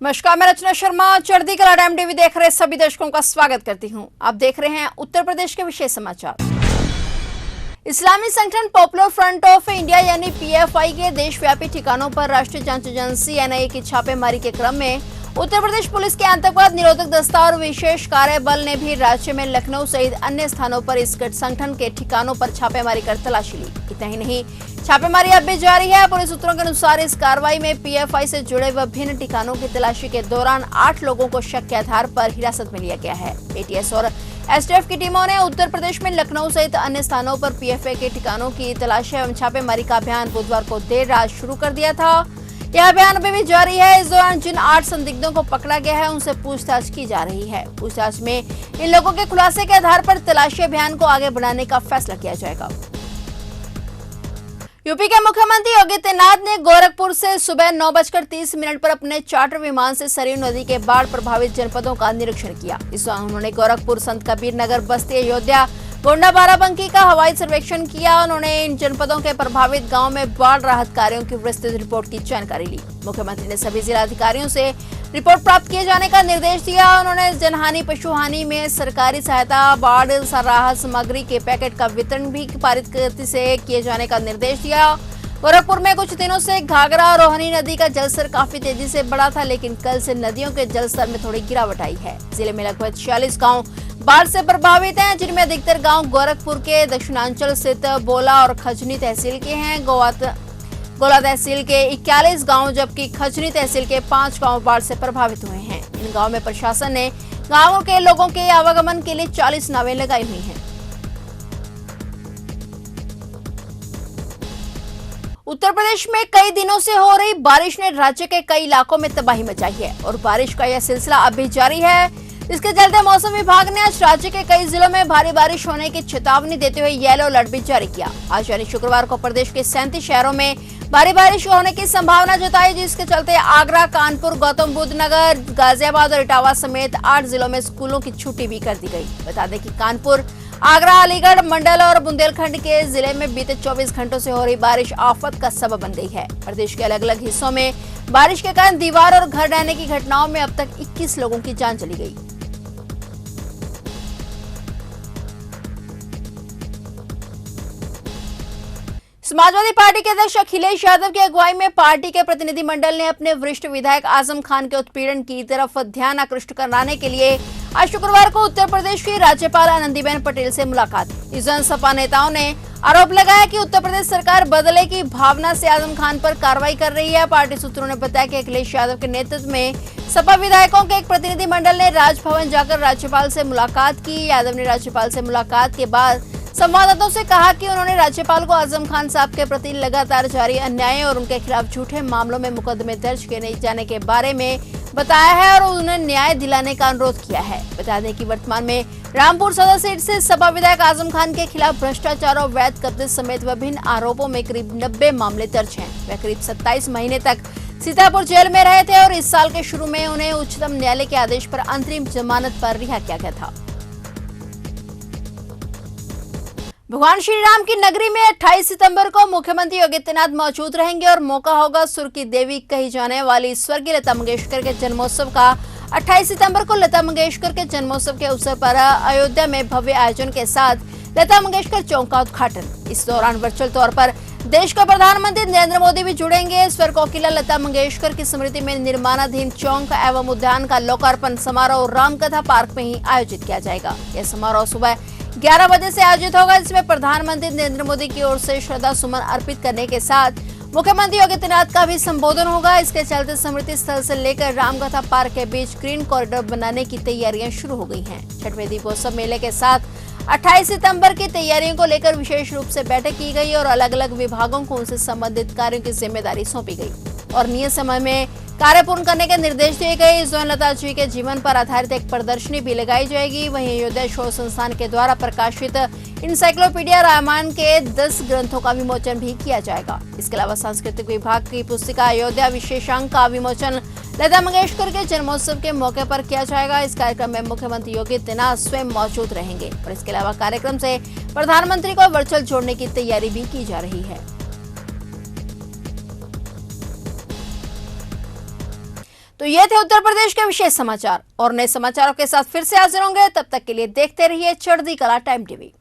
नमस्कार, मैं रचना शर्मा चढ़दी कला टाइम टीवी देख रहे सभी दर्शकों का स्वागत करती हूं। आप देख रहे हैं उत्तर प्रदेश के विशेष समाचार। इस्लामी संगठन पॉपुलर फ्रंट ऑफ इंडिया यानी पीएफआई के देशव्यापी ठिकानों पर राष्ट्रीय जांच एजेंसी एनआईए की छापेमारी के क्रम में उत्तर प्रदेश पुलिस के आतंकवाद निरोधक दस्ता और विशेष कार्य बल ने भी राज्य में लखनऊ सहित अन्य स्थानों पर इस संगठन के ठिकानों पर छापेमारी कर तलाशी ली। इतना ही नहीं, छापेमारी अब भी जारी है। पुलिस सूत्रों के अनुसार इस कार्रवाई में पीएफआई से जुड़े विभिन्न ठिकानों की तलाशी के दौरान 8 लोगों को शक के आधार पर हिरासत में लिया गया है। एटीएस और एसटीएफ की टीमों ने उत्तर प्रदेश में लखनऊ सहित अन्य स्थानों पर पीएफआई के ठिकानों की तलाशी एवं छापेमारी का अभियान बुधवार को देर रात शुरू कर दिया था। यह अभियान अभी भी जारी है। इस दौरान जिन 8 संदिग्धों को पकड़ा गया है उनसे पूछताछ की जा रही है। पूछताछ में इन लोगों के खुलासे के आधार पर तलाशी अभियान को आगे बढ़ाने का फैसला किया जाएगा। यूपी के मुख्यमंत्री योगी आदित्यनाथ ने गोरखपुर से सुबह 9:30 पर अपने चार्टर विमान से सरयू नदी के बाढ़ प्रभावित जनपदों का निरीक्षण किया। इस दौरान उन्होंने गोरखपुर, संत कबीर नगर, बस्ती, अयोध्या, गोंडा, बाराबंकी का हवाई सर्वेक्षण किया। उन्होंने इन जनपदों के प्रभावित गांव में बाढ़ राहत कार्यों की विस्तृत रिपोर्ट की जानकारी ली। मुख्यमंत्री ने सभी जिलाधिकारियों से रिपोर्ट प्राप्त किए जाने का निर्देश दिया। उन्होंने जनहानि, पशुहानि में सरकारी सहायता, बाढ़ राहत सामग्री के पैकेट का वितरण भी पारित गति से किए जाने का निर्देश दिया। गोरखपुर में कुछ दिनों से घाघरा और रोहिणी नदी का जलस्तर काफी तेजी से बढ़ा था, लेकिन कल से नदियों के जलस्तर में थोड़ी गिरावट आई है। जिले में लगभग 46 गांव बाढ़ से प्रभावित हैं, जिनमें अधिकतर गांव गोरखपुर के दक्षिणांचल स्थित बोला और खजनी तहसील के हैं। गोला तहसील के 41 गांव जबकि खजनी तहसील के 5 गांव बाढ़ से प्रभावित हुए हैं। इन गांवों में प्रशासन ने गांवों के लोगों के आवागमन के लिए 40 नावें लगाई हुई हैं। उत्तर प्रदेश में कई दिनों से हो रही बारिश ने राज्य के कई इलाकों में तबाही मचाई है और बारिश का यह सिलसिला अब भी जारी है। इसके चलते मौसम विभाग ने आज राज्य के कई जिलों में भारी बारिश होने की चेतावनी देते हुए येलो अलर्ट भी जारी किया। आज यानी शुक्रवार को प्रदेश के 37 शहरों में भारी बारिश होने की संभावना जताई, जिसके चलते आगरा, कानपुर, गौतम बुद्ध नगर, गाजियाबाद और इटावा समेत 8 जिलों में स्कूलों की छुट्टी भी कर दी गई। बता दें कि कानपुर, आगरा, अलीगढ़, मंडल और बुंदेलखंड के जिले में बीते 24 घंटों से हो रही बारिश आफत का सबब बन गई है। प्रदेश के अलग अलग हिस्सों में बारिश के कारण दीवार और घर ढहने की घटनाओं में अब तक 21 लोगों की जान चली गई। समाजवादी पार्टी के अध्यक्ष अखिलेश यादव की अगुवाई में पार्टी के प्रतिनिधिमंडल ने अपने वरिष्ठ विधायक आजम खान के उत्पीड़न की तरफ ध्यान आकृष्ट कराने के लिए आज शुक्रवार को उत्तर प्रदेश की राज्यपाल आनंदीबेन पटेल से मुलाकात। इस दौरान सपा नेताओं ने आरोप लगाया कि उत्तर प्रदेश सरकार बदले की भावना से आजम खान पर कार्रवाई कर रही है। पार्टी सूत्रों ने बताया कि अखिलेश यादव के नेतृत्व में सपा विधायकों के एक प्रतिनिधिमंडल ने राजभवन जाकर राज्यपाल से मुलाकात की। यादव ने राज्यपाल से मुलाकात के बाद संवाददाताओं से कहा कि उन्होंने राज्यपाल को आजम खान साहब के प्रति लगातार जारी अन्याय और उनके खिलाफ झूठे मामलों में मुकदमे दर्ज किए जाने के बारे में बताया है और उन्हें न्याय दिलाने का अनुरोध किया है। बता दें कि वर्तमान में रामपुर सदर सीट से सपा विधायक आजम खान के खिलाफ भ्रष्टाचार और वैध कब्जे समेत विभिन्न आरोपों में करीब 90 मामले दर्ज हैं। वे करीब 27 महीने तक सीतापुर जेल में रहे थे और इस साल के शुरू में उन्हें उच्चतम न्यायालय के आदेश पर अंतरिम जमानत पर रिहा किया गया था। भगवान श्री राम की नगरी में 28 सितंबर को मुख्यमंत्री योगी आदित्यनाथ मौजूद रहेंगे और मौका होगा सुर की देवी कही जाने वाली स्वर्गीय लता मंगेशकर के जन्मोत्सव का। 28 सितंबर को लता मंगेशकर के जन्मोत्सव के अवसर पर अयोध्या में भव्य आयोजन के साथ लता मंगेशकर चौक का उद्घाटन। इस दौरान वर्चुअल तौर पर देश का प्रधानमंत्री नरेंद्र मोदी भी जुड़ेंगे। स्वर कोकिला लता मंगेशकर की स्मृति में निर्माणाधीन चौक एवं उद्यान का लोकार्पण समारोह रामकथा पार्क में ही आयोजित किया जाएगा। यह समारोह सुबह 11 बजे से आयोजित होगा, जिसमें प्रधानमंत्री नरेंद्र मोदी की ओर से श्रद्धा सुमन अर्पित करने के साथ मुख्यमंत्री योगी आदित्यनाथ का भी संबोधन होगा। इसके चलते स्मृति स्थल से लेकर रामकथा पार्क के बीच ग्रीन कॉरिडोर बनाने की तैयारियां शुरू हो गई हैं। छठवें दीपोत्सव मेले के साथ 28 सितंबर की तैयारियों को लेकर विशेष रूप से बैठक की गई और अलग अलग विभागों को उनसे संबंधित कार्यों की जिम्मेदारी सौंपी गई और नियत समय में कार्य पूर्ण करने के निर्देश दिए गए। इस दौरान लता जी के जीवन पर आधारित एक प्रदर्शनी भी लगाई जाएगी। वहीं अयोध्या शोध संस्थान के द्वारा प्रकाशित इंसाइक्लोपीडिया रामायण के 10 ग्रंथों का विमोचन भी किया जाएगा। इसके अलावा सांस्कृतिक विभाग की पुस्तिका अयोध्या विशेषांक का विमोचन लता मंगेशकर के जन्मोत्सव के मौके पर किया जाएगा। इस कार्यक्रम में मुख्यमंत्री योगी आदित्यनाथ स्वयं मौजूद रहेंगे और इसके अलावा कार्यक्रम से प्रधानमंत्री को वर्चुअल जोड़ने की तैयारी भी की जा रही है। तो ये थे उत्तर प्रदेश के विशेष समाचार और नए समाचारों के साथ फिर से हाजिर होंगे। तब तक के लिए देखते रहिए चढ़ती कला टाइम टीवी।